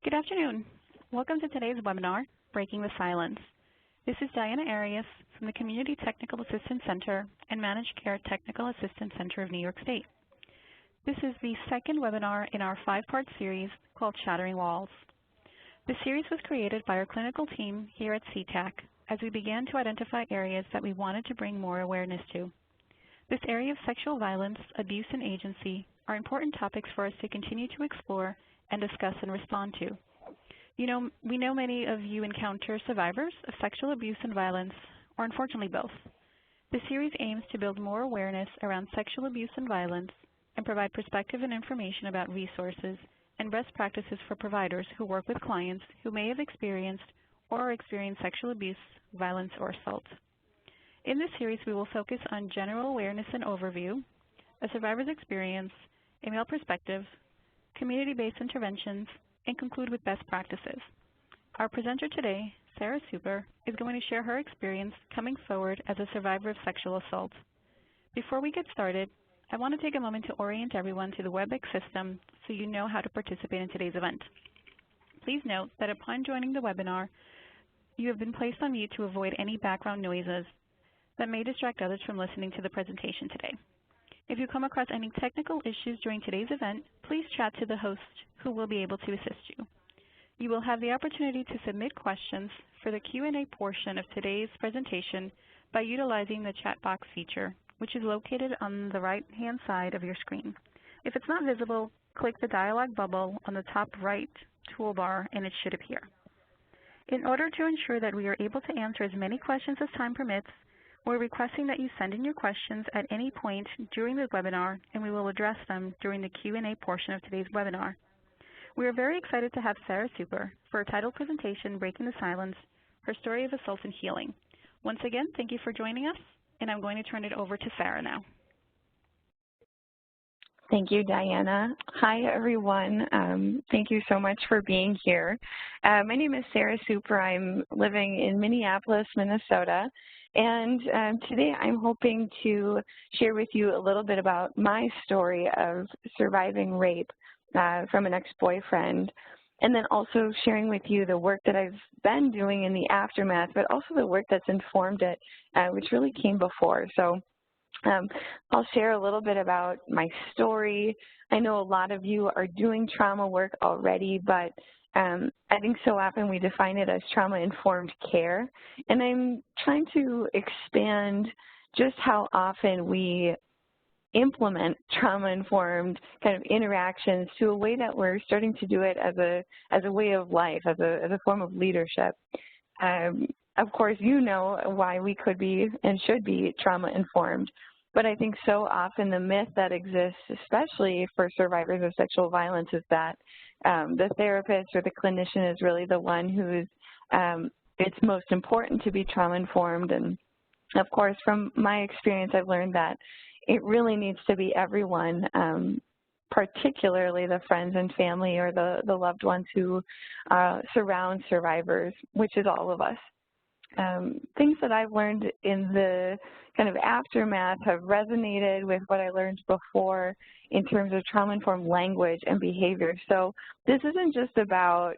Good afternoon. Welcome to today's webinar, Breaking the Silence. This is Diana Arias from the Community Technical Assistance Center and Managed Care Technical Assistance Center of New York State. This is the second webinar in our 5-part series called Shattering Walls. The series was created by our clinical team here at CTAC as we began to identify areas that we wanted to bring more awareness to. This area of sexual violence, abuse, and agency are important topics for us to continue to explore and discuss and respond to. We know many of you encounter survivors of sexual abuse and violence, or unfortunately both. The series aims to build more awareness around sexual abuse and violence and provide perspective and information about resources and best practices for providers who work with clients who may have experienced or are experiencing sexual abuse, violence, or assault. In this series, we will focus on general awareness and overview, a survivor's experience, a male perspective, community-based interventions, and conclude with best practices. Our presenter today, Sarah Super, is going to share her experience coming forward as a survivor of sexual assault. Before we get started, I want to take a moment to orient everyone to the WebEx system so you know how to participate in today's event. Please note that upon joining the webinar, you have been placed on mute to avoid any background noises that may distract others from listening to the presentation today. If you come across any technical issues during today's event, please chat to the host who will be able to assist you. You will have the opportunity to submit questions for the Q&A portion of today's presentation by utilizing the chat box feature, which is located on the right-hand side of your screen. If it's not visible, click the dialog bubble on the top right toolbar and it should appear. In order to ensure that we are able to answer as many questions as time permits, we're requesting that you send in your questions at any point during the webinar, and we will address them during the Q&A portion of today's webinar. We are very excited to have Sarah Super for a title presentation, Breaking the Silence, her story of assault and healing. Once again, thank you for joining us, and I'm going to turn it over to Sarah now. Thank you, Diana. Hi, everyone. Thank you so much for being here. My name is Sarah Super. I'm living in Minneapolis, Minnesota. And today I'm hoping to share with you a little bit about my story of surviving rape from an ex-boyfriend, and then also sharing with you the work that I've been doing in the aftermath, but also the work that's informed it, which really came before. So I'll share a little bit about my story. I know a lot of you are doing trauma work already, but I think so often we define it as trauma-informed care, and I'm trying to expand just how often we implement trauma-informed kind of interactions to a way that we're starting to do it as a way of life, as a form of leadership. Of course, you know why we could be and should be trauma-informed, but I think so often the myth that exists, especially for survivors of sexual violence, is that the therapist or the clinician is really the one who's it's most important to be trauma-informed. And of course, from my experience, I've learned that it really needs to be everyone, particularly the friends and family or the loved ones who surround survivors, which is all of us. Things that I've learned in the kind of aftermath have resonated with what I learned before in terms of trauma-informed language and behavior. So this isn't just about,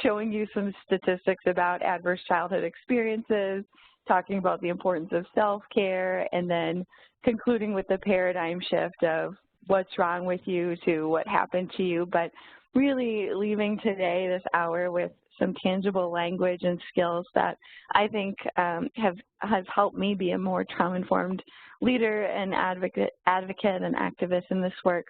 showing you some statistics about adverse childhood experiences, talking about the importance of self-care, and then concluding with the paradigm shift of what's wrong with you to what happened to you, but really leaving today, this hour, with some tangible language and skills that I think has helped me be a more trauma-informed leader and advocate and activist in this work.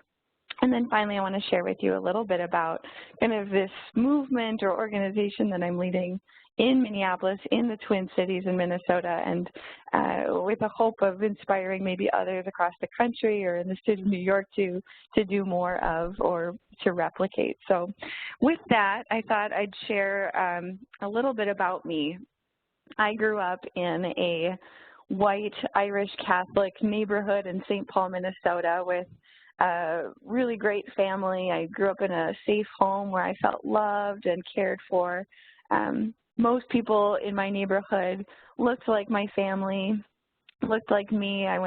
And then finally, I want to share with you a little bit about kind of this movement or organization that I'm leading in Minneapolis, in the Twin Cities in Minnesota, and with the hope of inspiring maybe others across the country or in the state of New York to do more of or to replicate. So with that, I thought I'd share a little bit about me. I grew up in a white Irish Catholic neighborhood in St. Paul, Minnesota, with a really great family. I grew up in a safe home where I felt loved and cared for. Most people in my neighborhood looked like my family, looked like me. I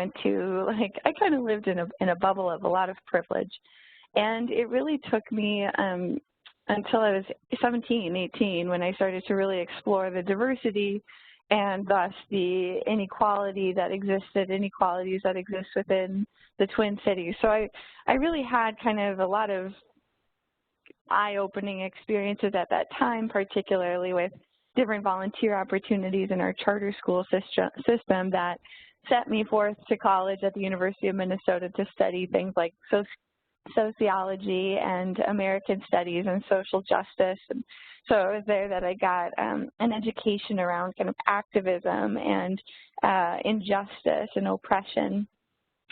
kind of lived in a bubble of a lot of privilege. And it really took me until I was 17, 18, when I started to really explore the diversity and thus the inequalities that exist within the Twin Cities. So I really had kind of a lot of eye-opening experiences at that time, particularly with different volunteer opportunities in our charter school system that set me forth to college at the University of Minnesota to study things like sociology and American studies and social justice. And so it was there that I got an education around kind of activism and injustice and oppression.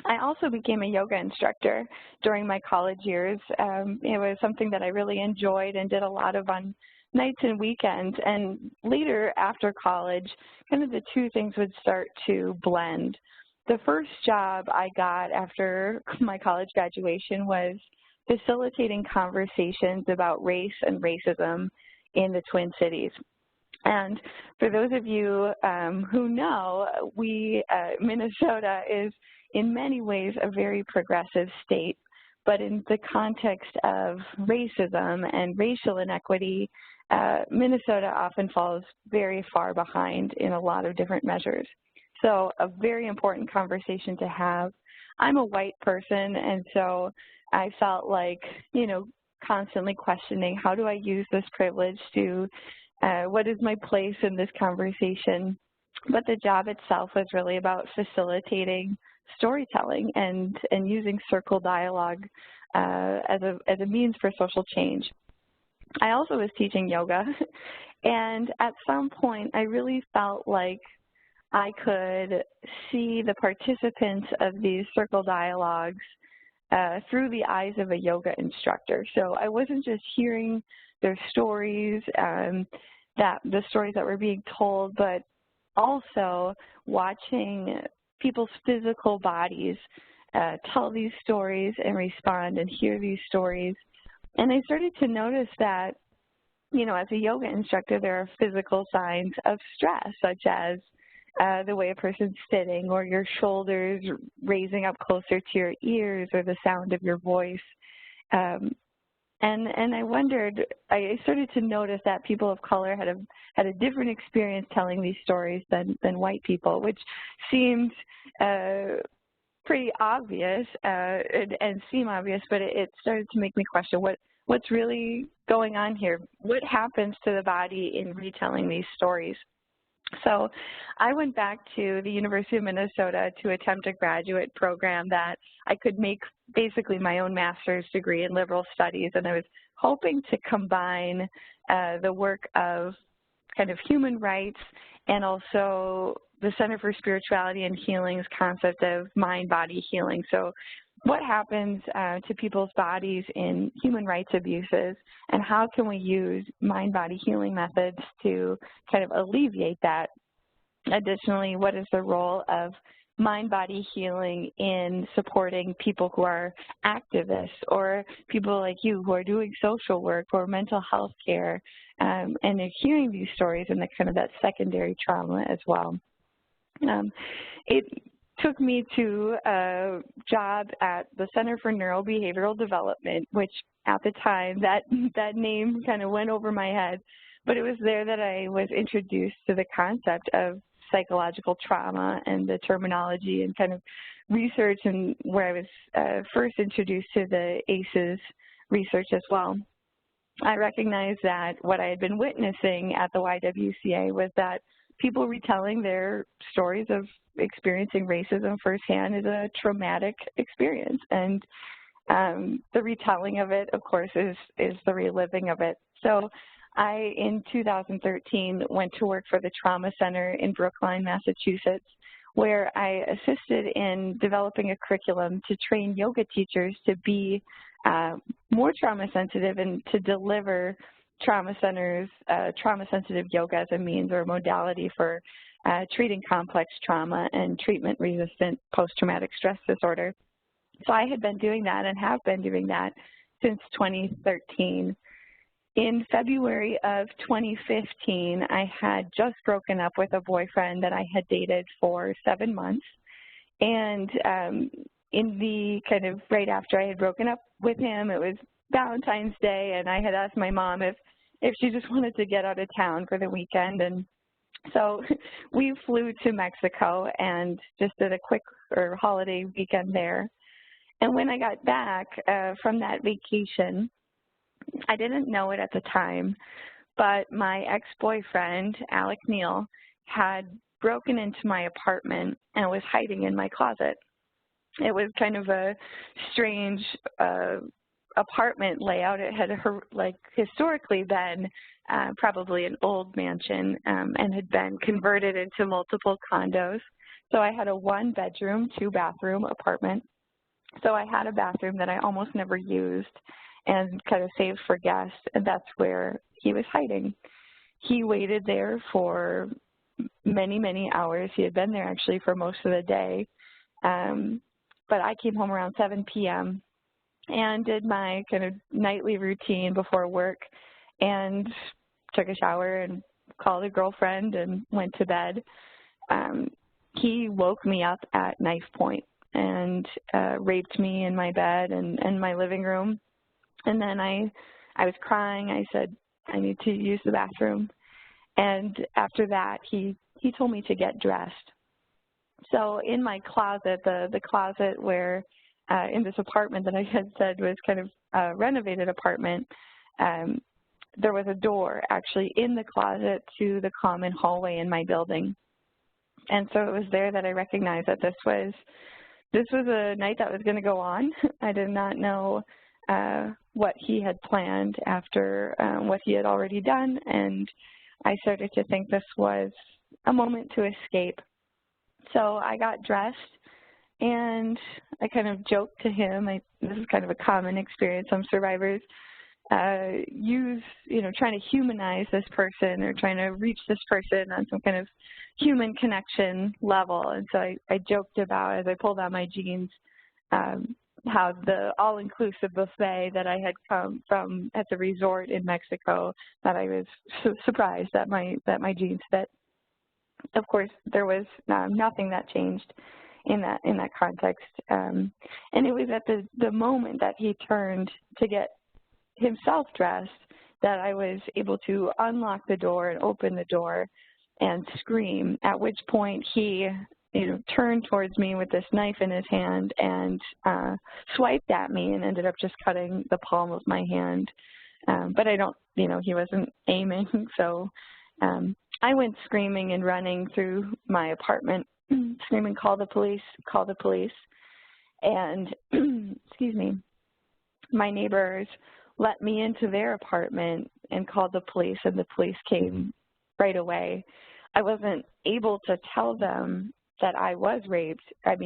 I also became a yoga instructor during my college years. It was something that I really enjoyed and did a lot of on nights and weekends. And later after college, kind of the two things would start to blend. The first job I got after my college graduation was facilitating conversations about race and racism in the Twin Cities. And for those of you who know, Minnesota is in many ways a very progressive state, but in the context of racism and racial inequity, Minnesota often falls very far behind in a lot of different measures. So a very important conversation to have. I'm a white person, and so I felt like, constantly questioning, how do I use this privilege to, what is my place in this conversation? But the job itself was really about facilitating storytelling and using circle dialogue as a means for social change. I also was teaching yoga, and at some point I really felt like I could see the participants of these circle dialogues through the eyes of a yoga instructor. So I wasn't just hearing their stories, the stories that were being told, but also watching people's physical bodies tell these stories and respond and hear these stories. And I started to notice that, as a yoga instructor, there are physical signs of stress, such as the way a person's sitting, or your shoulders raising up closer to your ears, or the sound of your voice. And I wondered, I started to notice that people of color had a different experience telling these stories than white people, which seemed pretty obvious and seem obvious, but it started to make me question what's really going on here. What happens to the body in retelling these stories? So I went back to the University of Minnesota to attempt a graduate program that I could make basically my own master's degree in liberal studies, and I was hoping to combine the work of kind of human rights and also the Center for Spirituality and Healing's concept of mind-body healing. So what happens to people's bodies in human rights abuses, and how can we use mind-body healing methods to kind of alleviate that? Additionally, what is the role of mind-body healing in supporting people who are activists, or people like you who are doing social work or mental health care, and they're hearing these stories and kind of that secondary trauma as well. It took me to a job at the Center for Neurobehavioral Development, which at the time, that name kind of went over my head, but it was there that I was introduced to the concept of psychological trauma and the terminology and kind of research, and where I was first introduced to the ACEs research as well. I recognized that what I had been witnessing at the YWCA was that people retelling their stories of experiencing racism firsthand is a traumatic experience, and the retelling of it, of course, is the reliving of it. So I, in 2013, went to work for the Trauma Center in Brookline, Massachusetts, where I assisted in developing a curriculum to train yoga teachers to be more trauma sensitive and to deliver trauma centers, trauma-sensitive yoga as a means or a modality for treating complex trauma and treatment-resistant post-traumatic stress disorder. So I had been doing that and have been doing that since 2013. In February of 2015, I had just broken up with a boyfriend that I had dated for 7 months. And in the kind of right after I had broken up with him, it was Valentine's Day, and I had asked my mom if she just wanted to get out of town for the weekend. And so we flew to Mexico and just did a quick holiday weekend there. And when I got back from that vacation, I didn't know it at the time, but my ex-boyfriend, Alec Neal, had broken into my apartment and was hiding in my closet. It was kind of a strange apartment layout. It had historically been probably an old mansion and had been converted into multiple condos. So I had a 1-bedroom, 2-bathroom apartment. So I had a bathroom that I almost never used and kind of saved for guests, and that's where he was hiding. He waited there for many, many hours. He had been there actually for most of the day. But I came home around 7 p.m. and did my kind of nightly routine before work and took a shower and called a girlfriend and went to bed. He woke me up at knife point and raped me in my bed and my living room. And then I was crying. I said, I need to use the bathroom. And after that, he told me to get dressed. So in my closet, the closet where in this apartment that I had said was kind of a renovated apartment, there was a door actually in the closet to the common hallway in my building. And so it was there that I recognized that this was a night that was going to go on. I did not know what he had planned after what he had already done, and I started to think this was a moment to escape. So I got dressed, and I kind of joked to him. This is kind of a common experience some survivors trying to humanize this person or trying to reach this person on some kind of human connection level. And so I joked about, as I pulled on my jeans, how the all-inclusive buffet that I had come from at the resort in Mexico, that I was surprised that my jeans fit. Of course, there was nothing that changed in that context, and it was at the moment that he turned to get himself dressed that I was able to unlock the door and open the door and scream, at which point he turned towards me with this knife in his hand and swiped at me and ended up just cutting the palm of my hand. But he wasn't aiming, so I went screaming and running through my apartment, screaming, call the police, call the police. And, excuse me, my neighbors let me into their apartment and called the police, and the police came right away. I wasn't able to tell them that I was raped. I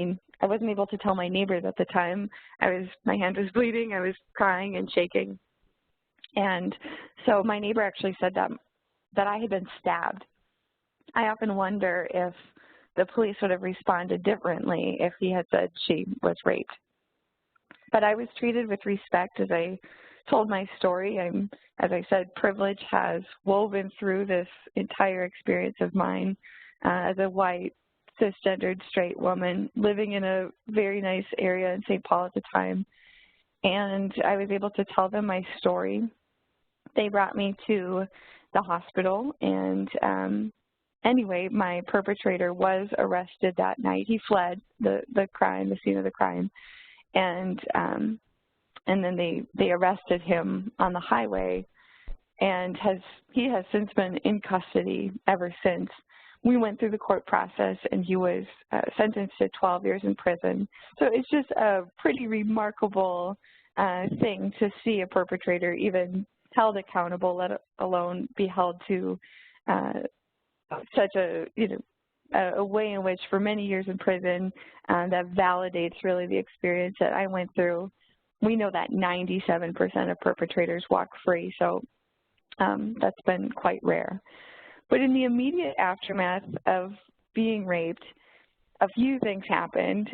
wasn't able to tell my neighbors at the time. My hand was bleeding, I was crying and shaking. And so my neighbor actually said that I had been stabbed. I often wonder if the police would have responded differently if he had said she was raped. But I was treated with respect as I told my story. As I said, privilege has woven through this entire experience of mine as a white, cisgendered, straight woman living in a very nice area in St. Paul at the time. And I was able to tell them my story. They brought me to the hospital, and anyway, my perpetrator was arrested that night. He fled the scene of the crime, and then they arrested him on the highway, and he has since been in custody ever since. We went through the court process, and he was sentenced to 12 years in prison. So it's just a pretty remarkable thing to see a perpetrator even held accountable, let alone be held to such a way in which for many years in prison that validates really the experience that I went through. We know that 97% of perpetrators walk free, so that's been quite rare. But in the immediate aftermath of being raped, a few things happened.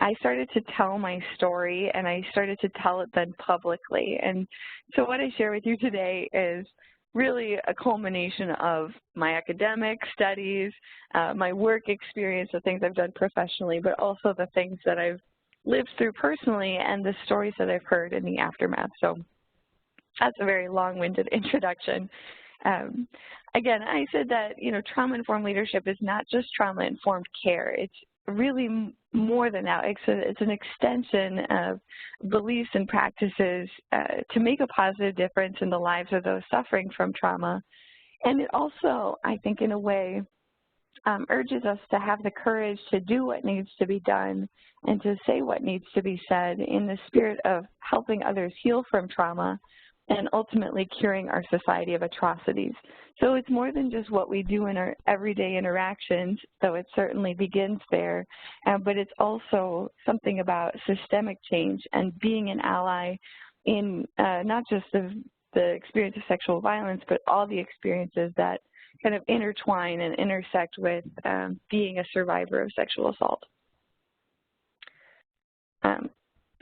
I started to tell my story, and I started to tell it then publicly. And so what I share with you today is really a culmination of my academic studies, my work experience, the things I've done professionally, but also the things that I've lived through personally and the stories that I've heard in the aftermath. So that's a very long-winded introduction. Again, I said that, trauma-informed leadership is not just trauma-informed care. It's really more than that. It's an extension of beliefs and practices to make a positive difference in the lives of those suffering from trauma. And it also, I think, in a way, urges us to have the courage to do what needs to be done and to say what needs to be said in the spirit of helping others heal from trauma and ultimately curing our society of atrocities. So it's more than just what we do in our everyday interactions, though it certainly begins there, but it's also something about systemic change and being an ally in not just the experience of sexual violence, but all the experiences that kind of intertwine and intersect with being a survivor of sexual assault.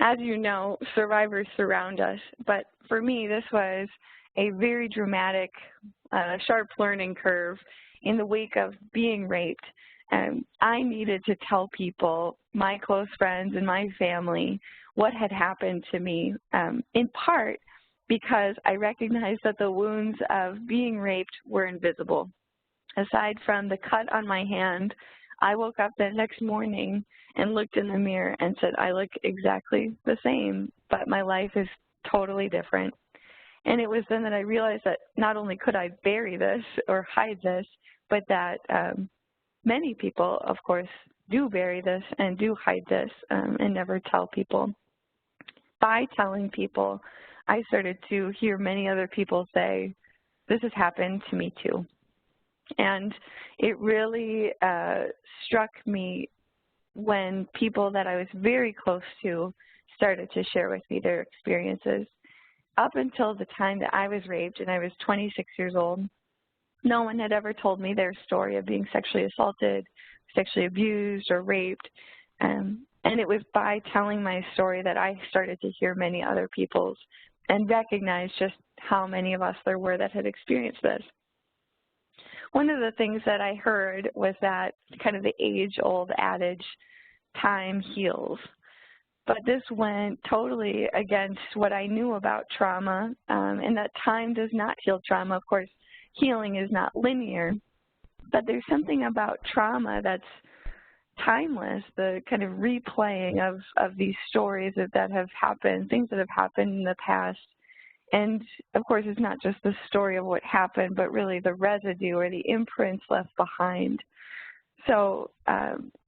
As you know, survivors surround us, but for me, this was a very dramatic, sharp learning curve in the wake of being raped. I needed to tell people, my close friends and my family, what had happened to me, in part because I recognized that the wounds of being raped were invisible. Aside from the cut on my hand, I woke up the next morning and looked in the mirror and said, I look exactly the same, but my life is totally different. And it was then that I realized that not only could I bury this or hide this, but that many people, of course, do bury this and do hide this and never tell people. By telling people, I started to hear many other people say, this has happened to me too. And it really struck me when people that I was very close to started to share with me their experiences. Up until the time that I was raped, and I was 26 years old, no one had ever told me their story of being sexually assaulted, sexually abused, or raped. And it was by telling my story that I started to hear many other people's and recognize just how many of us there were that had experienced this. One of the things that I heard was that kind of the age-old adage, time heals. But this went totally against what I knew about trauma, and that time does not heal trauma. Of course, healing is not linear, but there's something about trauma that's timeless, the kind of replaying of these stories that have happened, things that have happened in the past. And, of course, it's not just the story of what happened, but really the residue or the imprints left behind. So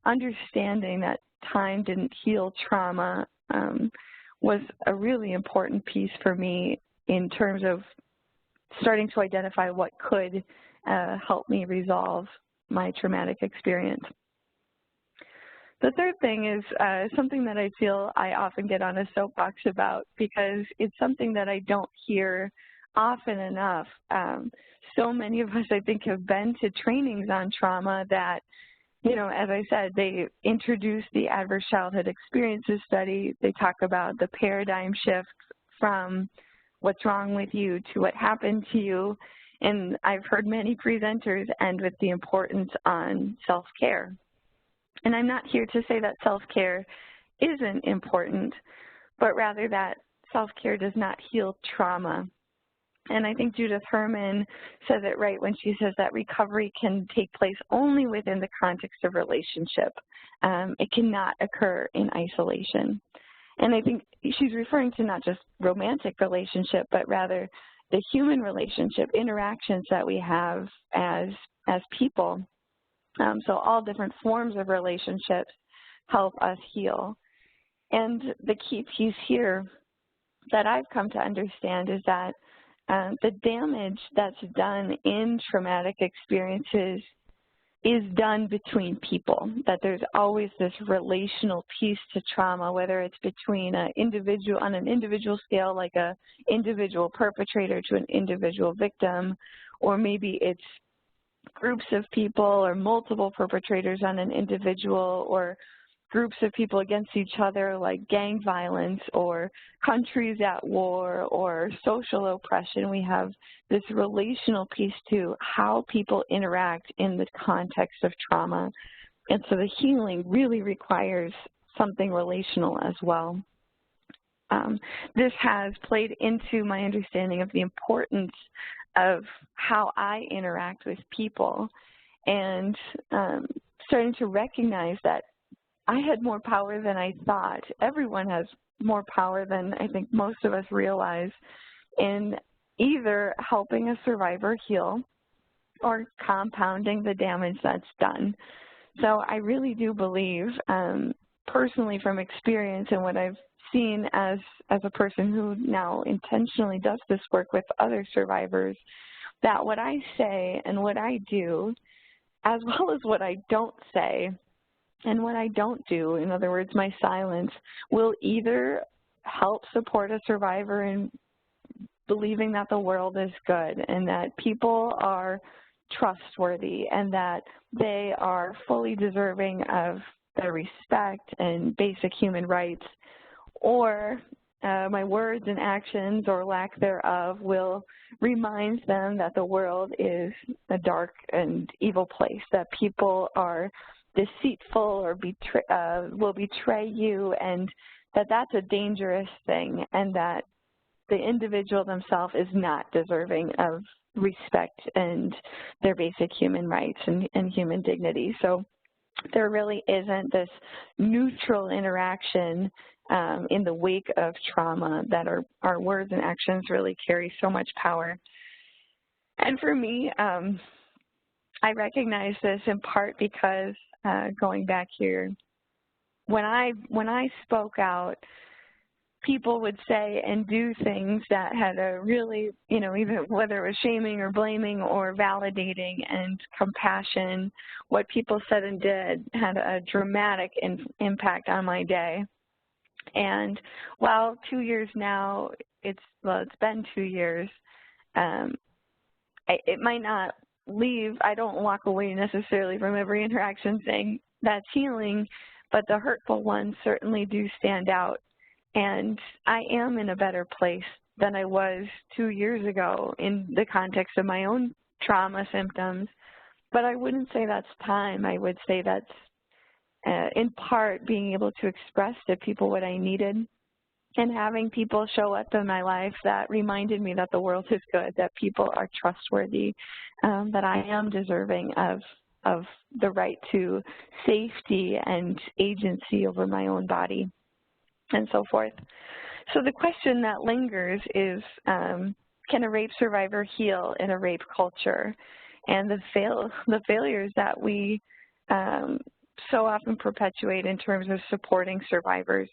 understanding that time didn't heal trauma was a really important piece for me in terms of starting to identify what could help me resolve my traumatic experience. The third thing is something that I feel I often get on a soapbox about because it's something that I don't hear often enough. So many of us, I think, have been to trainings on trauma that, as I said, they introduce the Adverse Childhood Experiences Study. They talk about the paradigm shift from what's wrong with you to what happened to you. And I've heard many presenters end with the importance on self-care. And I'm not here to say that self-care isn't important, but rather that self-care does not heal trauma. And I think Judith Herman says it right when she says that recovery can take place only within the context of relationship. It cannot occur in isolation. And I think she's referring to not just romantic relationship, but rather the human relationship interactions that we have as people. So all different forms of relationships help us heal. And the key piece here that I've come to understand is that the damage that's done in traumatic experiences is done between people, that there's always this relational piece to trauma, whether it's between an individual on an individual scale, like an individual perpetrator to an individual victim, or maybe it's groups of people or multiple perpetrators on an individual, or groups of people against each other like gang violence or countries at war or social oppression. We have this relational piece to how people interact in the context of trauma. And so the healing really requires something relational as well. This has played into my understanding of the importance of how I interact with people, and starting to recognize that I had more power than I thought. Everyone has more power than I think most of us realize in either helping a survivor heal or compounding the damage that's done. So I really do believe, personally from experience and what I've seen as a person who now intentionally does this work with other survivors, that what I say and what I do, as well as what I don't say and what I don't do, in other words, my silence, will either help support a survivor in believing that the world is good and that people are trustworthy and that they are fully deserving of their respect and basic human rights, or my words and actions or lack thereof will remind them that the world is a dark and evil place, that people are deceitful or will betray you, and that that's a dangerous thing, and that the individual themselves is not deserving of respect and their basic human rights and human dignity. So there really isn't this neutral interaction in the wake of trauma, that our words and actions really carry so much power. And for me, I recognize this in part because going back here, when I spoke out, people would say and do things that had a really, either whether it was shaming or blaming or validating and compassion, what people said and did had a dramatic impact on my day. And while 2 years now, it's been 2 years, it might not leave, I don't walk away necessarily from every interaction saying that's healing, but the hurtful ones certainly do stand out. And I am in a better place than I was 2 years ago in the context of my own trauma symptoms. But I wouldn't say that's time. I would say that's in part being able to express to people what I needed, and having people show up in my life that reminded me that the world is good, that people are trustworthy, that I am deserving of the right to safety and agency over my own body, and so forth. So the question that lingers is, can a rape survivor heal in a rape culture? And the failures that we so often perpetuate in terms of supporting survivors.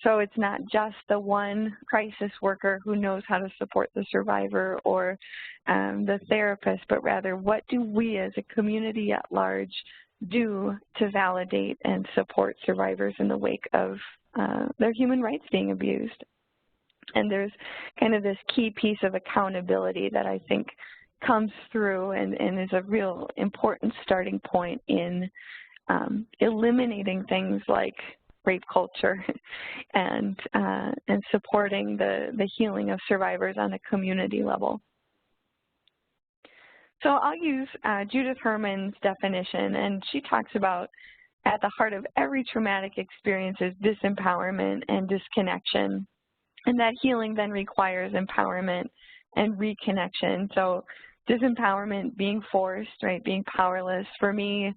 So it's not just the one crisis worker who knows how to support the survivor or the therapist, but rather what do we as a community at large do to validate and support survivors in the wake of their human rights being abused. And there's kind of this key piece of accountability that I think comes through and is a real important starting point in eliminating things like rape culture and supporting the healing of survivors on a community level. So I'll use Judith Herman's definition, and she talks about at the heart of every traumatic experience is disempowerment and disconnection, and that healing then requires empowerment and reconnection. So disempowerment, being forced, right, being powerless. For me,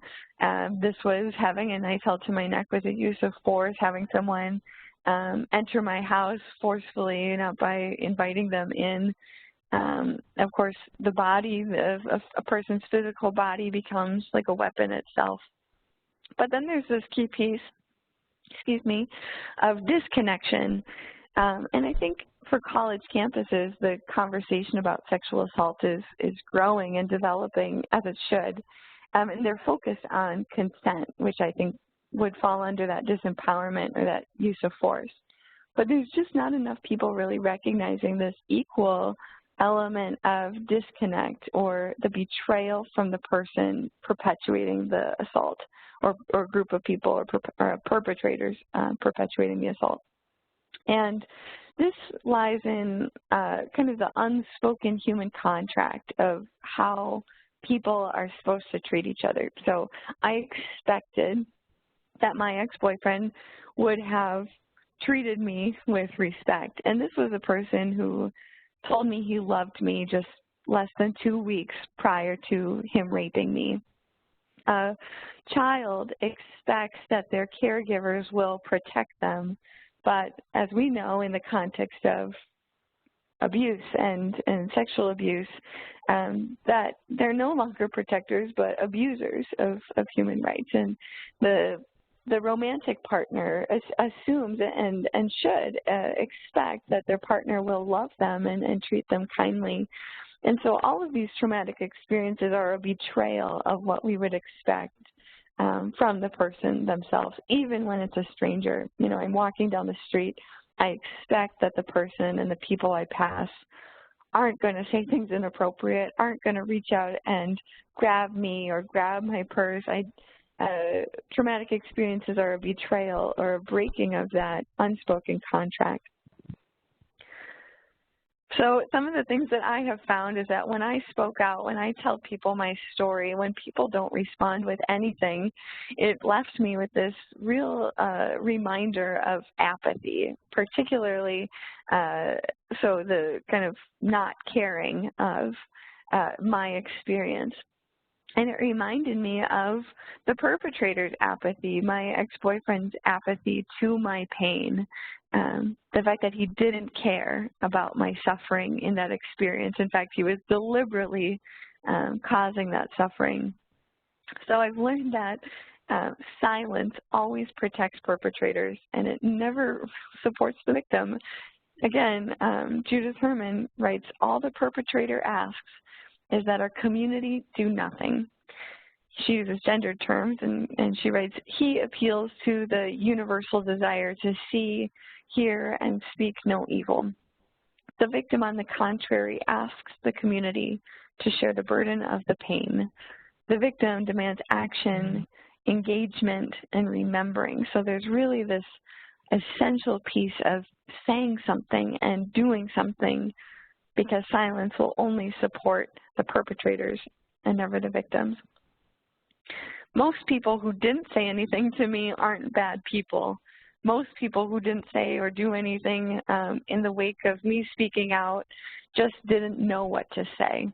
this was having a knife held to my neck with a use of force, having someone enter my house forcefully, not by inviting them in. Of course, the body of a person's physical body becomes like a weapon itself. But then there's this key piece, of disconnection. And I think for college campuses, the conversation about sexual assault is growing and developing as it should. And they're focused on consent, which I think would fall under that disempowerment or that use of force. But there's just not enough people really recognizing this equal element of disconnect or the betrayal from the person perpetuating the assault or group of people or perpetrators perpetuating the assault. And this lies in kind of the unspoken human contract of how people are supposed to treat each other. So I expected that my ex-boyfriend would have treated me with respect. And this was a person who told me he loved me just less than 2 weeks prior to him raping me. A child expects that their caregivers will protect them, but as we know in the context of abuse and sexual abuse, that they're no longer protectors but abusers of human rights. And the romantic partner assumes and should expect that their partner will love them and treat them kindly. And so all of these traumatic experiences are a betrayal of what we would expect from the person themselves, even when it's a stranger. You know, I'm walking down the street, I expect that the person and the people I pass aren't going to say things inappropriate, aren't going to reach out and grab me or grab my purse. Traumatic experiences are a betrayal or a breaking of that unspoken contract. So some of the things that I have found is that when I spoke out, when I tell people my story, when people don't respond with anything, it left me with this real reminder of apathy, particularly so the kind of not caring of my experience. And it reminded me of the perpetrator's apathy, my ex-boyfriend's apathy to my pain, the fact that he didn't care about my suffering in that experience. In fact, he was deliberately causing that suffering. So I've learned that silence always protects perpetrators, and it never supports the victim. Again, Judith Herman writes, all the perpetrator asks is that our community do nothing. She uses gendered terms, and she writes, he appeals to the universal desire to see, hear, and speak no evil. The victim, on the contrary, asks the community to share the burden of the pain. The victim demands action, engagement, and remembering. So there's really this essential piece of saying something and doing something, because silence will only support the perpetrators and never the victims. Most people who didn't say anything to me aren't bad people. Most people who didn't say or do anything in the wake of me speaking out just didn't know what to say.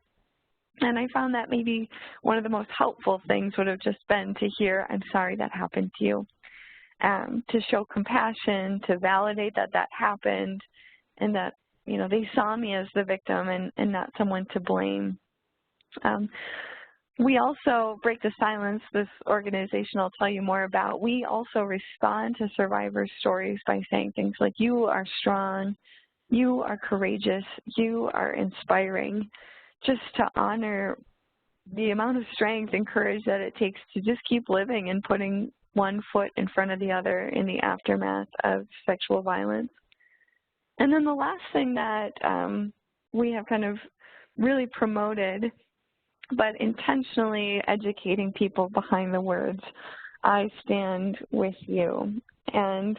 And I found that maybe one of the most helpful things would have just been to hear, I'm sorry that happened to you, to show compassion, to validate that that happened, and that, you know, they saw me as the victim and not someone to blame. We also, Break the Silence, this organization I'll tell you more about, we also respond to survivors' stories by saying things like, you are strong, you are courageous, you are inspiring, just to honor the amount of strength and courage that it takes to just keep living and putting one foot in front of the other in the aftermath of sexual violence. And then the last thing that we have kind of really promoted, but intentionally educating people behind the words, I stand with you. And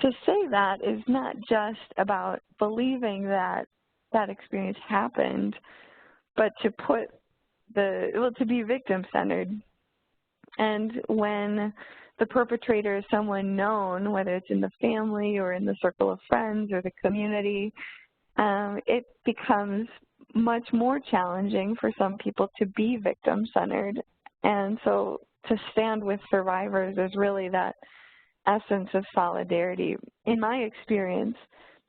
to say that is not just about believing that that experience happened, but to put to be victim-centered. And when the perpetrator is someone known, whether it's in the family or in the circle of friends or the community, it becomes much more challenging for some people to be victim-centered. And so to stand with survivors is really that essence of solidarity. In my experience,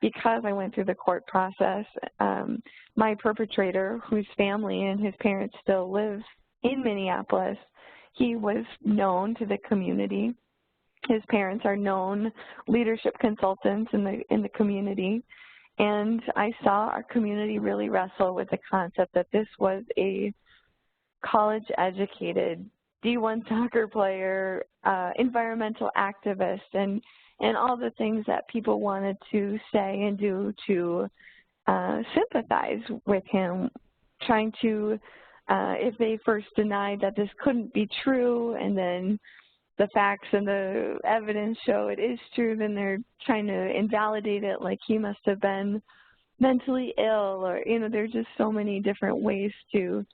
because I went through the court process, my perpetrator, whose family and his parents still live in Minneapolis, he was known to the community. His parents are known leadership consultants in the community. And I saw our community really wrestle with the concept that this was a college-educated D1 soccer player, environmental activist, and all the things that people wanted to say and do to sympathize with him, trying to, if they first denied that this couldn't be true, and then the facts and the evidence show it is true, then they're trying to invalidate it like he must have been mentally ill, or, you know, there's just so many different ways to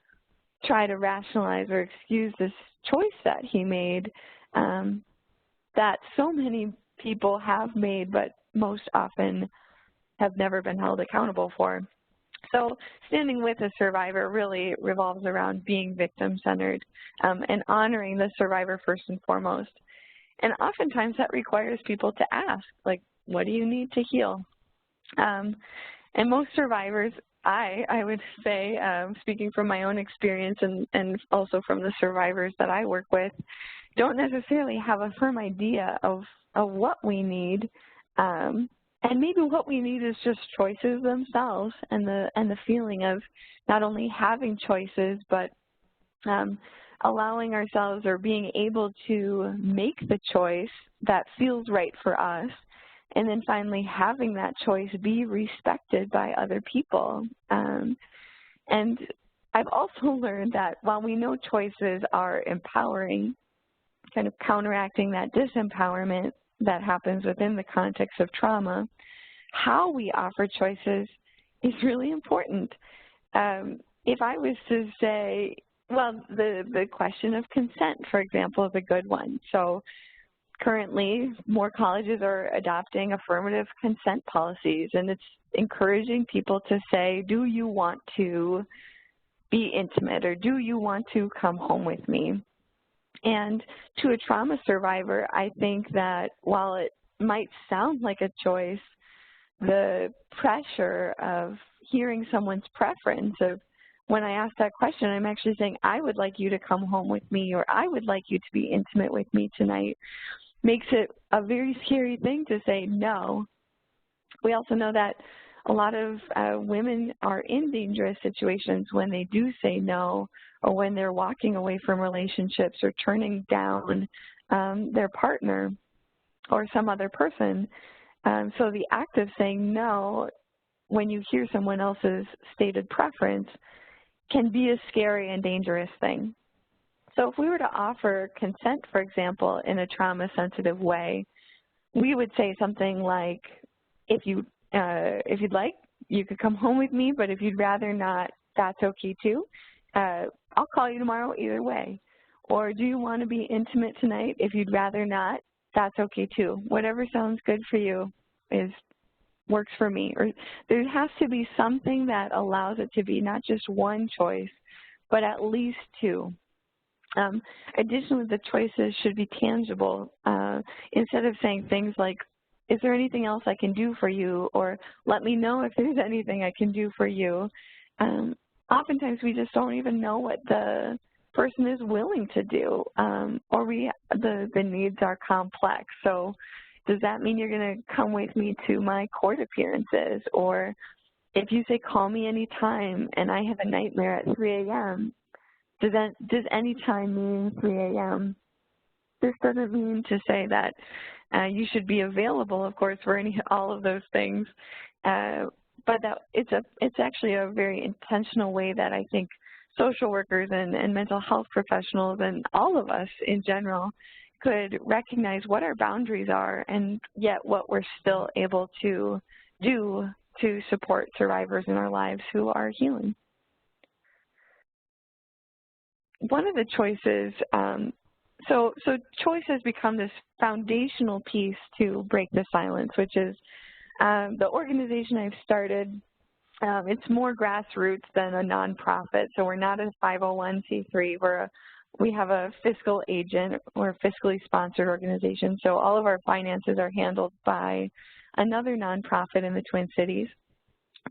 try to rationalize or excuse this choice that he made, that so many people have made, but most often have never been held accountable for. So standing with a survivor really revolves around being victim-centered and honoring the survivor first and foremost. And oftentimes that requires people to ask, like, what do you need to heal? And most survivors, I would say, speaking from my own experience and also from the survivors that I work with, don't necessarily have a firm idea of what we need. And maybe what we need is just choices themselves and the feeling of not only having choices, but allowing ourselves or being able to make the choice that feels right for us, and then finally having that choice be respected by other people. And I've also learned that while we know choices are empowering, kind of counteracting that disempowerment that happens within the context of trauma, how we offer choices is really important. If I was to say, well, the question of consent, for example, is a good one. So currently, more colleges are adopting affirmative consent policies, and it's encouraging people to say, do you want to be intimate, or do you want to come home with me? And to a trauma survivor, I think that while it might sound like a choice, the pressure of hearing someone's preference of, when I ask that question, I'm actually saying, I would like you to come home with me, or I would like you to be intimate with me tonight, makes it a very scary thing to say no. We also know that a lot of women are in dangerous situations when they do say no, or when they're walking away from relationships or turning down their partner or some other person. So the act of saying no when you hear someone else's stated preference can be a scary and dangerous thing. So if we were to offer consent, for example, in a trauma-sensitive way, we would say something like, if you'd like, you could come home with me, but if you'd rather not, that's okay too. I'll call you tomorrow either way. Or do you want to be intimate tonight? If you'd rather not, that's okay too. Whatever sounds good for you works for me. Or there has to be something that allows it to be not just one choice, but at least two. Additionally, the choices should be tangible. Instead of saying things like, is there anything else I can do for you? Or let me know if there's anything I can do for you. Oftentimes we just don't even know what the person is willing to do, or the needs are complex. So does that mean you're going to come with me to my court appearances? Or if you say, call me anytime, and I have a nightmare at 3 a.m., does any time mean 3 a.m.? This doesn't mean to say that you should be available, of course, for all of those things, but that it's actually a very intentional way that I think social workers and mental health professionals and all of us in general could recognize what our boundaries are, and yet what we're still able to do to support survivors in our lives who are healing. One of the choices, so choice has become this foundational piece to break the silence, which is the organization I've started. It's more grassroots than a nonprofit, so we're not a 501c3. We have a fiscal agent. We're a fiscally sponsored organization, so all of our finances are handled by another nonprofit in the Twin Cities.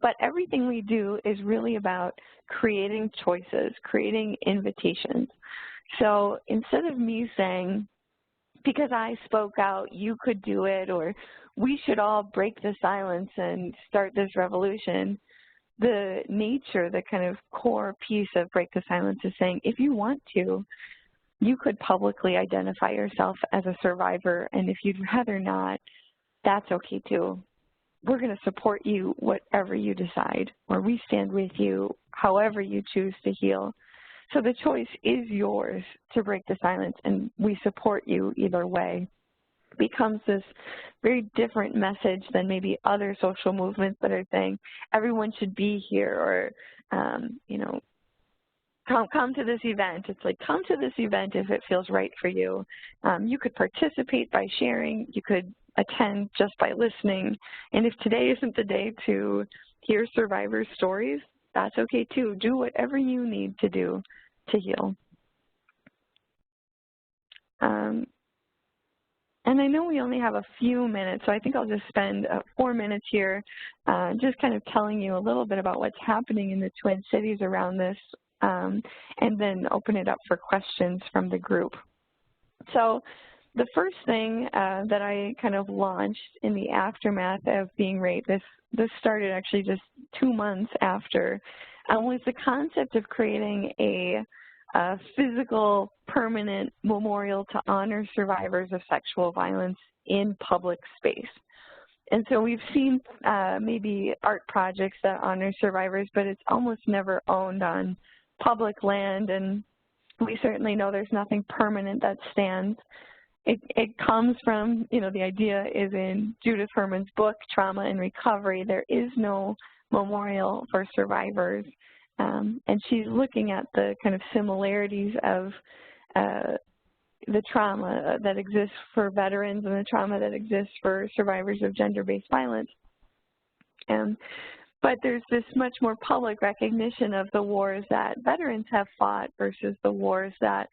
But everything we do is really about creating choices, creating invitations. So instead of me saying, because I spoke out, you could do it, or we should all break the silence and start this revolution, the nature, the kind of core piece of Break the Silence is saying, if you want to, you could publicly identify yourself as a survivor, and if you'd rather not, that's okay too. We're going to support you whatever you decide, or we stand with you however you choose to heal. So the choice is yours to break the silence, and we support you either way. It becomes this very different message than maybe other social movements that are saying everyone should be here, or, you know, come to this event. It's like, come to this event if it feels right for you. You could participate by sharing. You could attend just by listening. And if today isn't the day to hear survivors' stories, that's okay too. Do whatever you need to do to heal. And I know we only have a few minutes, so I think I'll just spend 4 minutes here just kind of telling you a little bit about what's happening in the Twin Cities around this, and then open it up for questions from the group. So the first thing that I kind of launched in the aftermath of being raped, this started actually just 2 months after, was the concept of creating a physical, permanent memorial to honor survivors of sexual violence in public space. And so we've seen maybe art projects that honor survivors, but it's almost never owned on public land, and we certainly know there's nothing permanent that stands. It comes from, the idea is in Judith Herman's book, Trauma and Recovery. There is no memorial for survivors. And she's looking at the kind of similarities of the trauma that exists for veterans and the trauma that exists for survivors of gender-based violence. But there's this much more public recognition of the wars that veterans have fought versus the wars that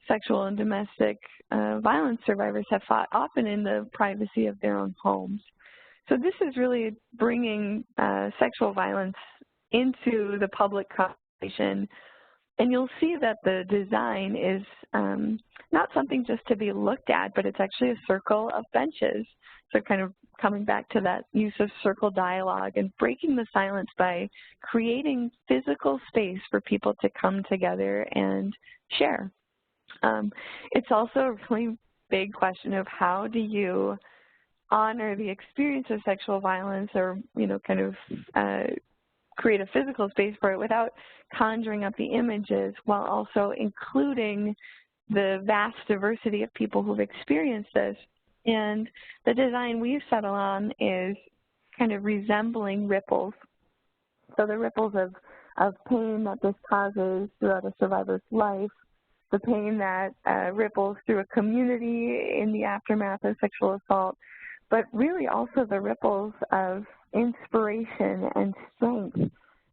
sexual and domestic violence survivors have fought, often in the privacy of their own homes. So this is really bringing sexual violence into the public conversation, and you'll see that the design is not something just to be looked at, but it's actually a circle of benches. So kind of coming back to that use of circle dialogue and breaking the silence by creating physical space for people to come together and share. It's also a really big question of how do you honor the experience of sexual violence, or, kind of create a physical space for it without conjuring up the images, while also including the vast diversity of people who've experienced this. And the design we've settled on is kind of resembling ripples. So the ripples of pain that this causes throughout a survivor's life, the pain that ripples through a community in the aftermath of sexual assault, but really also the ripples of inspiration and strength.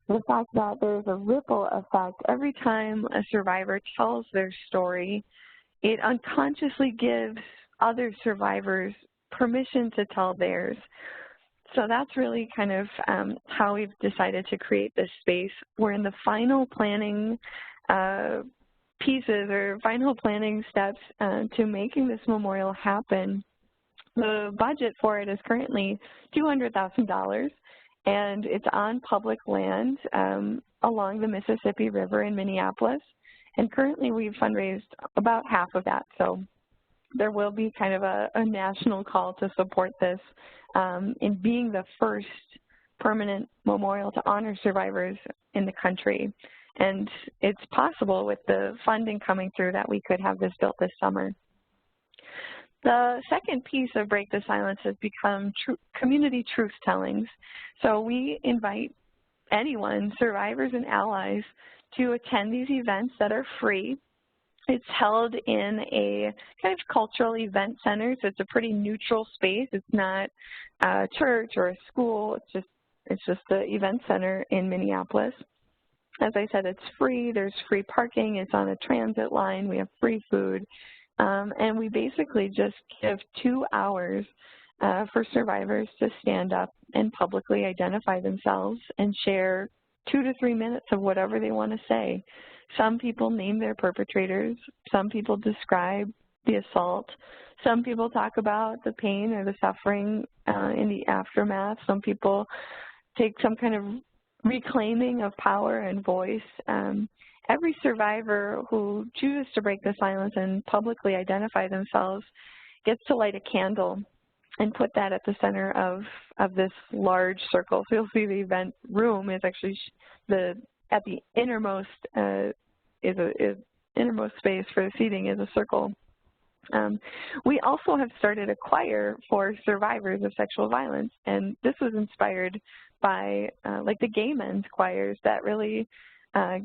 The fact that there's a ripple effect every time a survivor tells their story, it unconsciously gives other survivors permission to tell theirs. So that's really kind of how we've decided to create this space. We're in the final planning pieces or final planning steps to making this memorial happen. The budget for it is currently $200,000, and it's on public land along the Mississippi River in Minneapolis. And currently we've fundraised about half of that. So there will be kind of a national call to support this in being the first permanent memorial to honor survivors in the country. And it's possible with the funding coming through that we could have this built this summer. The second piece of Break the Silence has become community truth tellings. So we invite anyone, survivors and allies, to attend these events that are free. It's held in a kind of cultural event center, so it's a pretty neutral space. It's not a church or a school. It's just the event center in Minneapolis. As I said, it's free. There's free parking. It's on a transit line. We have free food. And we basically just give 2 hours for survivors to stand up and publicly identify themselves and share 2 to 3 minutes of whatever they want to say. Some people name their perpetrators. Some people describe the assault. Some people talk about the pain or the suffering in the aftermath. Some people take some kind of reclaiming of power and voice. Every survivor who chooses to break the silence and publicly identify themselves gets to light a candle and put that at the center of this large circle. So you'll see the event room is actually at the innermost innermost space for the seating is a circle. We also have started a choir for survivors of sexual violence, and this was inspired by like the gay men's choirs that really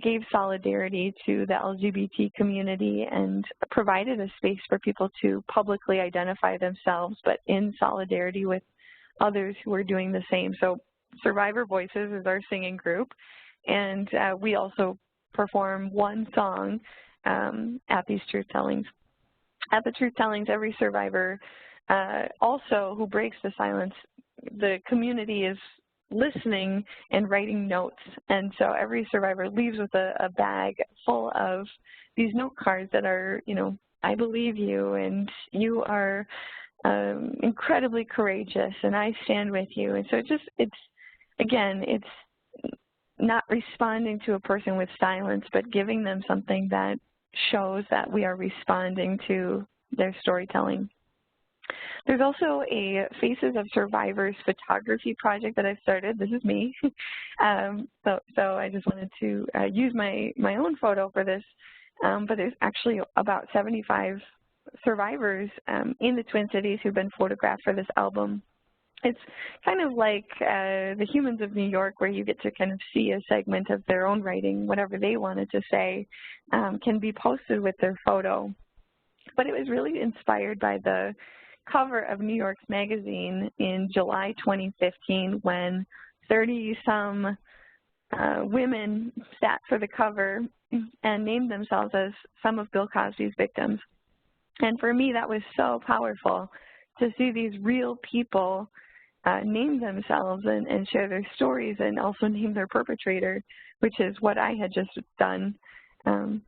gave solidarity to the LGBT community and provided a space for people to publicly identify themselves, but in solidarity with others who are doing the same. So Survivor Voices is our singing group, and we also perform one song at these truth tellings. At the truth tellings, every survivor also who breaks the silence, the community is listening and writing notes. And so every survivor leaves with a bag full of these note cards that are, you know, I believe you, and you are incredibly courageous, and I stand with you. And so it's not responding to a person with silence, but giving them something that shows that we are responding to their storytelling. There's also a Faces of Survivors photography project that I've started. This is me. So I just wanted to use my own photo for this, but there's actually about 75 survivors in the Twin Cities who've been photographed for this album. It's kind of like the Humans of New York, where you get to kind of see a segment of their own writing, whatever they wanted to say can be posted with their photo. But it was really inspired by the cover of New York's magazine in July 2015 when 30-some women sat for the cover and named themselves as some of Bill Cosby's victims. And for me, that was so powerful to see these real people name themselves and share their stories and also name their perpetrator, which is what I had just done.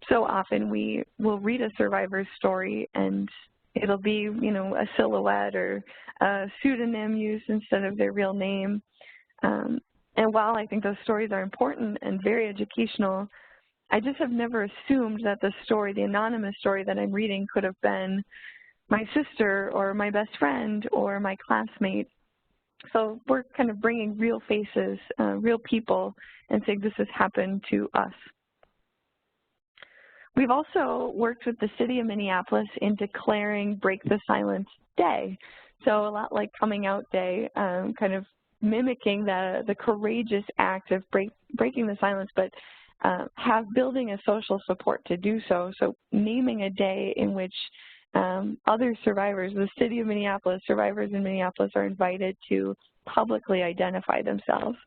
So often we will read a survivor's story and it'll be, you know, a silhouette or a pseudonym used instead of their real name. And while I think those stories are important and very educational, I just have never assumed that the story, the anonymous story that I'm reading, could have been my sister or my best friend or my classmate. So we're kind of bringing real faces, real people, and saying this has happened to us. We've also worked with the city of Minneapolis in declaring Break the Silence Day. So a lot like Coming Out Day, kind of mimicking the courageous act of breaking the silence, but building a social support to do so. So naming a day in which other survivors, the city of Minneapolis, survivors in Minneapolis are invited to publicly identify themselves.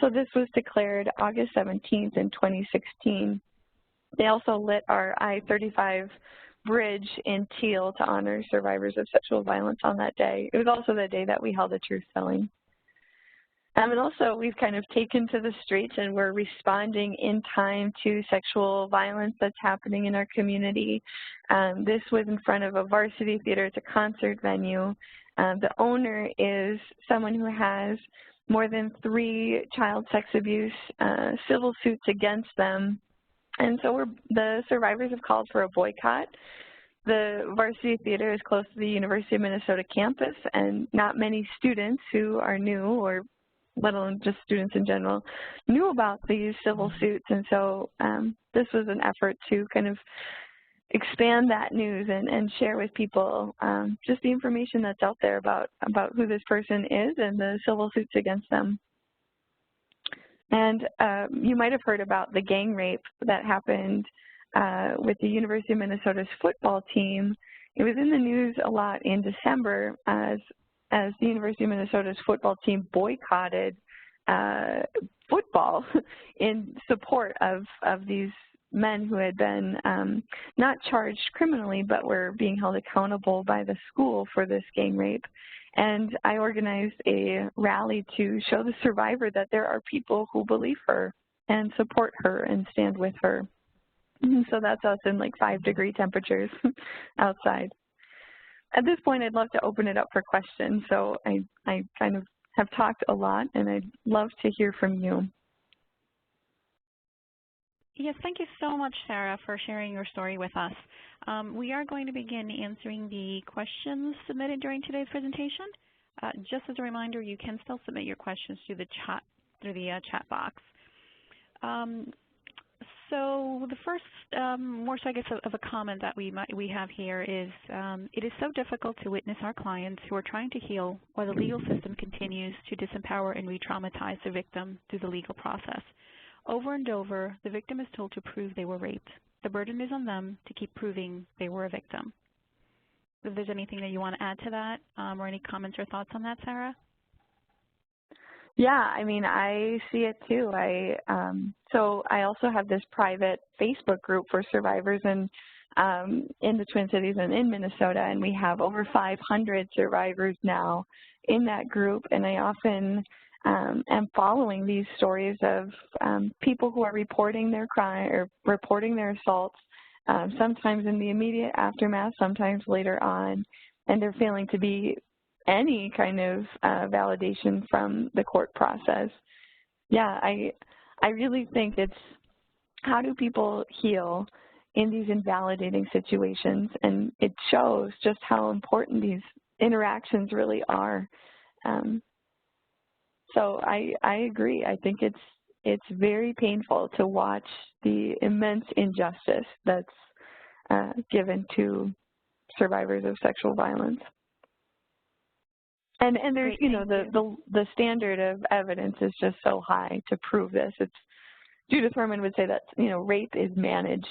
So this was declared August 17th in 2016. They also lit our I-35 bridge in Teal to honor survivors of sexual violence on that day. It was also the day that we held a truth telling. And also we've kind of taken to the streets and we're responding in time to sexual violence that's happening in our community. This was in front of a varsity theater. It's a concert venue. The owner is someone who has more than 3 child sex abuse civil suits against them. And so the survivors have called for a boycott. The varsity theater is close to the University of Minnesota campus, and not many students who are new, or let alone just students in general, knew about these civil suits. And so this was an effort to kind of expand that news and share with people just the information that's out there about who this person is and the civil suits against them. And you might have heard about the gang rape that happened with the University of Minnesota's football team. It was in the news a lot in December as the University of Minnesota's football team boycotted football in support of these men who had been not charged criminally, but were being held accountable by the school for this gang rape. And I organized a rally to show the survivor that there are people who believe her and support her and stand with her. So that's us in like 5-degree temperatures outside. At this point, I'd love to open it up for questions. So I kind of have talked a lot, and I'd love to hear from you. Yes, thank you so much, Sarah, for sharing your story with us. We are going to begin answering the questions submitted during today's presentation. Just as a reminder, you can still submit your questions through the chat box. So the first, more so I guess of a comment that we have here is, it is so difficult to witness our clients who are trying to heal while the legal system continues to disempower and re-traumatize the victim through the legal process. Over and over, the victim is told to prove they were raped. The burden is on them to keep proving they were a victim. If there's anything that you want to add to that, or any comments or thoughts on that, Sarah? Yeah, I mean, I see it too. So I also have this private Facebook group for survivors in the Twin Cities and in Minnesota, and we have over 500 survivors now in that group. And I often am following these stories of people who are reporting their crime or reporting their assaults, sometimes in the immediate aftermath, sometimes later on, and they're failing to be any kind of validation from the court process. Yeah, I really think it's how do people heal in these invalidating situations, and it shows just how important these interactions really are. So I agree. I think it's very painful to watch the immense injustice that's given to survivors of sexual violence. And there's, Great, you know, the standard of evidence is just so high to prove this. It's Judith Herman would say that, you know, rape is managed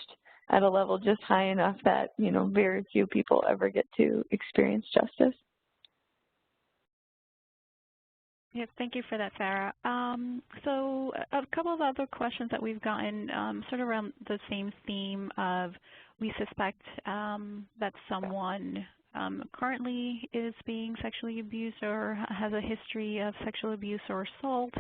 at a level just high enough that, you know, very few people ever get to experience justice. Yes, thank you for that, Sarah. So a couple of other questions that we've gotten sort of around the same theme of we suspect that someone currently is being sexually abused or has a history of sexual abuse or assault.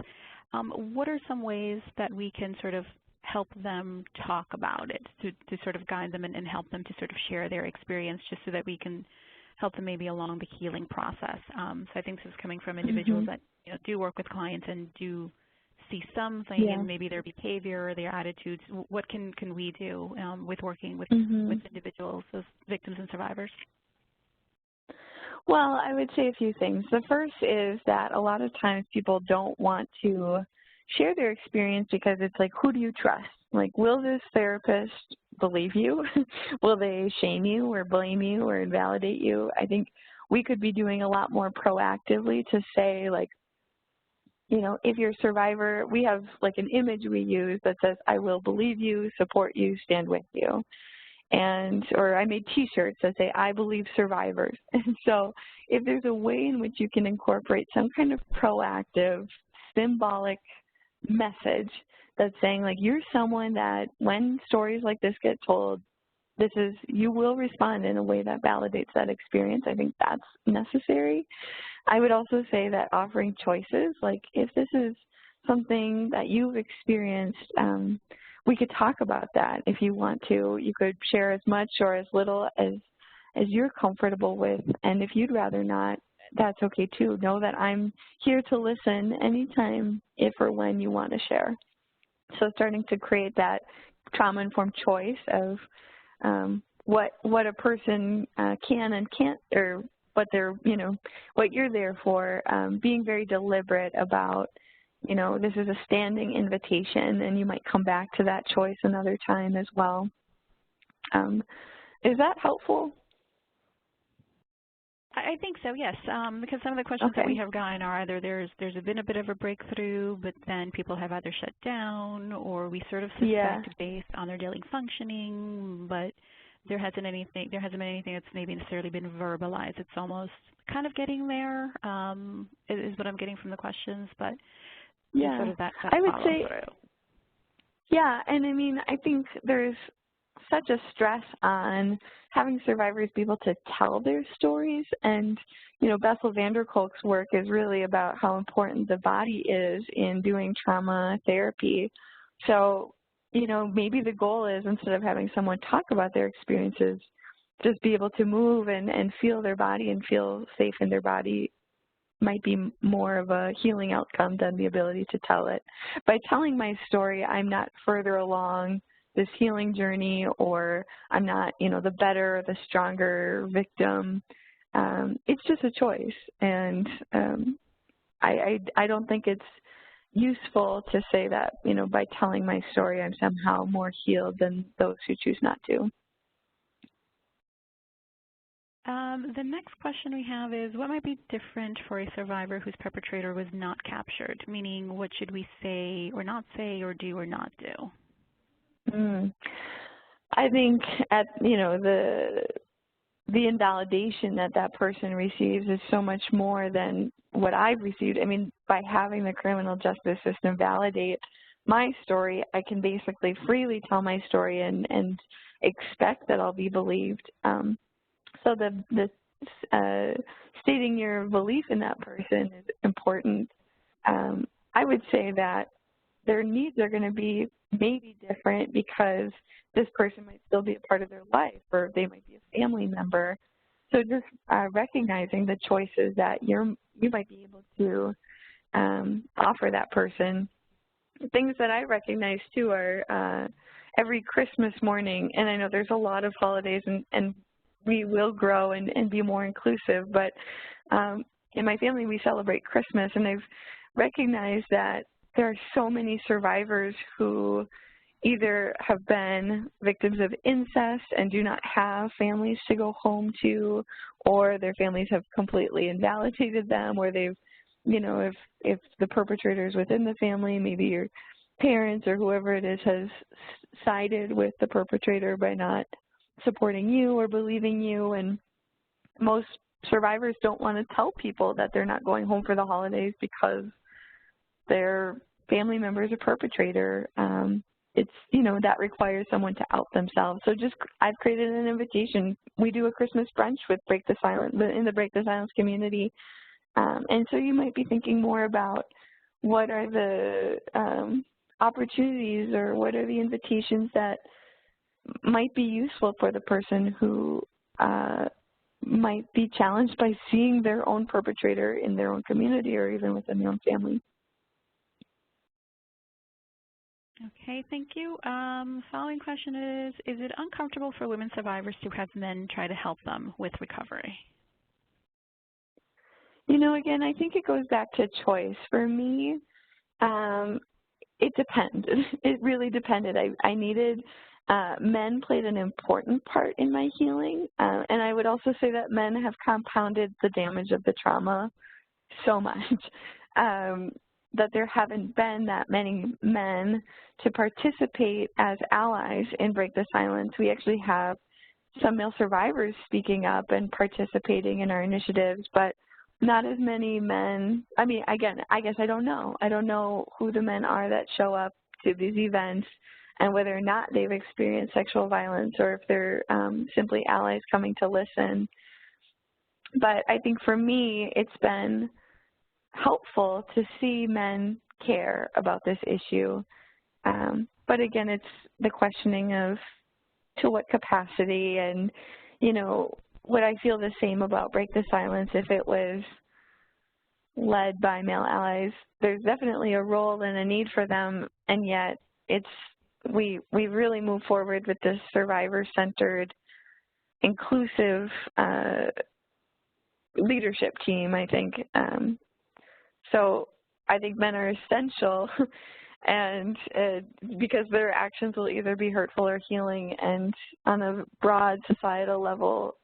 What are some ways that we can sort of help them talk about it, to sort of guide them and help them to sort of share their experience, just so that we can help them maybe along the healing process? So I think this is coming from individuals that, you know, do work with clients and do see something in maybe their behavior or their attitudes. What can we do with working with individuals, those victims and survivors? Well, I would say a few things. The first is that a lot of times people don't want to share their experience because it's like, who do you trust? Like, will this therapist believe you? Will they shame you or blame you or invalidate you? I think we could be doing a lot more proactively to say, like, you know, if you're a survivor, we have like an image we use that says, I will believe you, support you, stand with you. Or I made T-shirts that say, I believe survivors. And so if there's a way in which you can incorporate some kind of proactive, symbolic message that's saying, like, you're someone that when stories like this get told, you will respond in a way that validates that experience. I think that's necessary. I would also say that offering choices, like if this is something that you've experienced, we could talk about that if you want to. You could share as much or as little as you're comfortable with. And if you'd rather not, that's okay too. Know that I'm here to listen anytime, if or when you want to share. So starting to create that trauma-informed choice of what a person can and can't, or what they're, you know, what you're there for, being very deliberate about, you know, this is a standing invitation, and you might come back to that choice another time as well. Is that helpful? I think so, yes, because some of the questions that we have gotten are either there's been a bit of a breakthrough, but then people have either shut down, or we sort of suspect based on their daily functioning, but there hasn't been anything that's maybe necessarily been verbalized. It's almost kind of getting there, is what I'm getting from the questions, but sort of that I would say, through. Yeah, and I mean, I think there's such a stress on having survivors be able to tell their stories. And, you know, Bessel van der Kolk's work is really about how important the body is in doing trauma therapy. So, you know, maybe the goal is, instead of having someone talk about their experiences, just be able to move and feel their body and feel safe in their body might be more of a healing outcome than the ability to tell it. By telling my story, I'm not further along this healing journey, or I'm not, you know, the better, the stronger victim. It's just a choice, and I don't think it's useful to say that, you know, by telling my story, I'm somehow more healed than those who choose not to. The next question we have is, what might be different for a survivor whose perpetrator was not captured? Meaning, what should we say or do or not do? I think the invalidation that that person receives is so much more than what I've received. I mean, by having the criminal justice system validate my story, I can basically freely tell my story and expect that I'll be believed. So the stating your belief in that person is important. I would say that their needs are going to be maybe different because this person might still be a part of their life, or they might be a family member. So just recognizing the choices that you might be able to offer that person. Things that I recognize too are every Christmas morning, and I know there's a lot of holidays and we will grow and be more inclusive, but in my family we celebrate Christmas, and I've recognized that there are so many survivors who either have been victims of incest and do not have families to go home to, or their families have completely invalidated them, or they've, if the perpetrator is within the family, maybe your parents or whoever it is has sided with the perpetrator by not supporting you or believing you. And most survivors don't want to tell people that they're not going home for the holidays because their family member is a perpetrator. It's, that requires someone to out themselves. So I've created an invitation. We do a Christmas brunch with Break the Silence, in the Break the Silence community. And so you might be thinking more about what are the opportunities or what are the invitations that might be useful for the person who might be challenged by seeing their own perpetrator in their own community or even within their own family. Okay, thank you. Following question is it uncomfortable for women survivors to have men try to help them with recovery? Again, I think it goes back to choice. For me, it depended. It really depended. I needed, men played an important part in my healing, and I would also say that men have compounded the damage of the trauma so much. That there haven't been that many men to participate as allies in Break the Silence. We actually have some male survivors speaking up and participating in our initiatives, but not as many men. I mean, again, I guess I don't know. I don't know who the men are that show up to these events and whether or not they've experienced sexual violence or if they're simply allies coming to listen. But I think for me, it's been helpful to see men care about this issue. But again, it's the questioning of to what capacity, and, would I feel the same about Break the Silence if it was led by male allies? There's definitely a role and a need for them, and yet we really move forward with this survivor-centered, inclusive leadership team, I think. So I think men are essential, and because their actions will either be hurtful or healing, and on a broad societal level,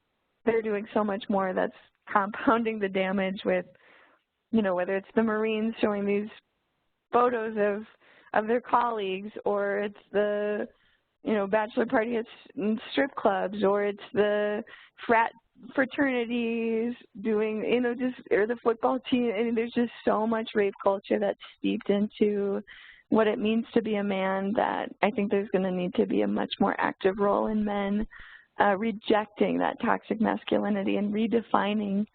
they're doing so much more that's compounding the damage with, whether it's the Marines showing these photos of their colleagues, or it's the, bachelor party at strip clubs, or it's the fraternities doing, or the football team. I mean, there's just so much rape culture that's steeped into what it means to be a man that I think there's going to need to be a much more active role in men rejecting that toxic masculinity and redefining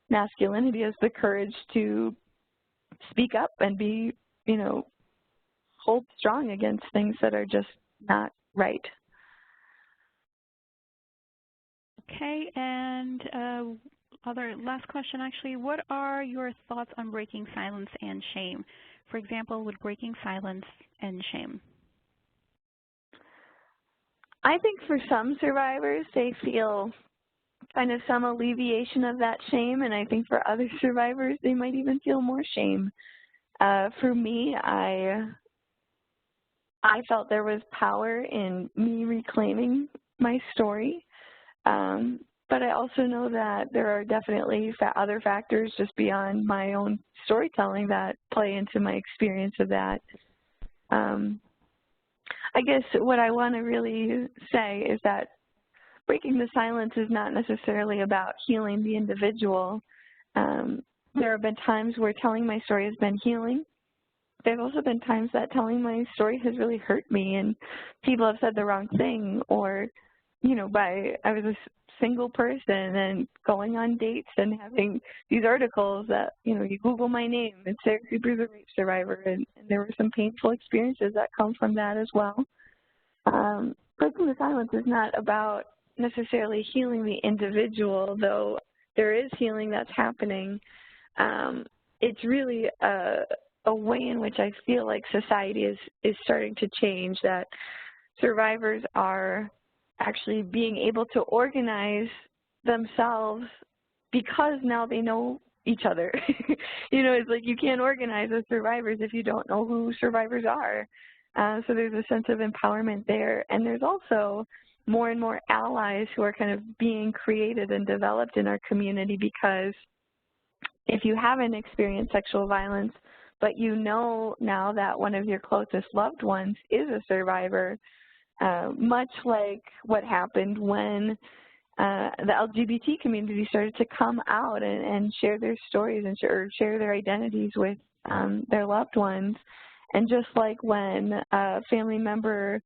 masculinity as the courage to speak up and be, hold strong against things that are just not right. Okay, and last question actually, what are your thoughts on breaking silence and shame? For example, would breaking silence end shame? I think for some survivors, they feel kind of some alleviation of that shame, and I think for other survivors, they might even feel more shame. For me, I felt there was power in me reclaiming my story. but I also know that there are definitely other factors just beyond my own storytelling that play into my experience of that. I guess what I want to really say is that breaking the silence is not necessarily about healing the individual. There have been times where telling my story has been healing. There's also been times that telling my story has really hurt me and people have said the wrong thing, or, you know, I was a single person and going on dates and having these articles that, you know, you Google my name, it's Sarah Cooper's a rape survivor, and there were some painful experiences that come from that as well. Breaking the silence is not about necessarily healing the individual, though there is healing that's happening. It's really a way in which I feel like society is starting to change, that survivors are actually being able to organize themselves because now they know each other. You know, it's like you can't organize as survivors if you don't know who survivors are. So there's a sense of empowerment there. And there's also more and more allies who are kind of being created and developed in our community, because if you haven't experienced sexual violence, but you know now that one of your closest loved ones is a survivor, much like what happened when the LGBT community started to come out and share their stories and share their identities with their loved ones. And just like when a family member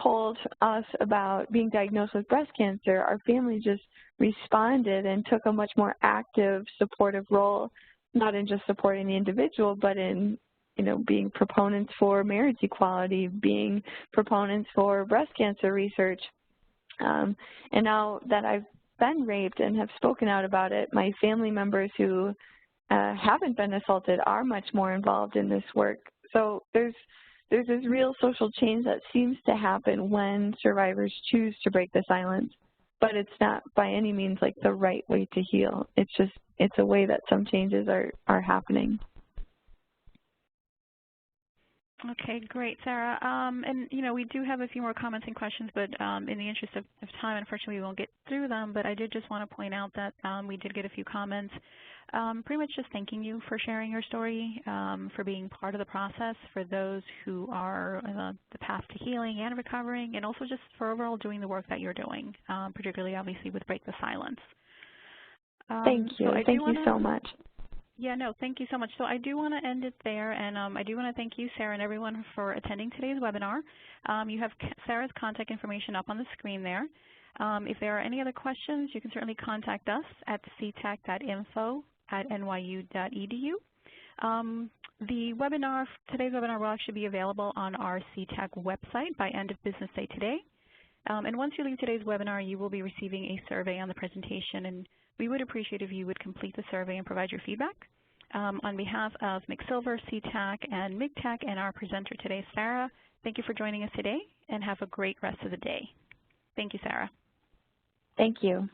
told us about being diagnosed with breast cancer, our family just responded and took a much more active, supportive role, not in just supporting the individual, but in, you know, being proponents for marriage equality, being proponents for breast cancer research. And now that I've been raped and have spoken out about it, my family members who haven't been assaulted are much more involved in this work. So there's this real social change that seems to happen when survivors choose to break the silence, but it's not by any means like the right way to heal. It's a way that some changes are happening. Okay, great, Sarah. And, you know, we do have a few more comments and questions, but in the interest of time, unfortunately, we won't get through them. But I did just want to point out that we did get a few comments pretty much just thanking you for sharing your story, for being part of the process, for those who are the path to healing and recovering, and also just for overall doing the work that you're doing, particularly, obviously, with Break the Silence. Thank you. Thank you so much. Yeah, no, thank you so much. So I do want to end it there, and I do want to thank you, Sarah, and everyone for attending today's webinar. You have Sarah's contact information up on the screen there. If there are any other questions, you can certainly contact us at ctac.info@nyu.edu. Today's webinar will actually be available on our CTAC website by end of business day today. And once you leave today's webinar, you will be receiving a survey on the presentation, and we would appreciate if you would complete the survey and provide your feedback. On behalf of McSilver, CTAC, and MIGTAC, and our presenter today, Sarah, thank you for joining us today, and have a great rest of the day. Thank you, Sarah. Thank you.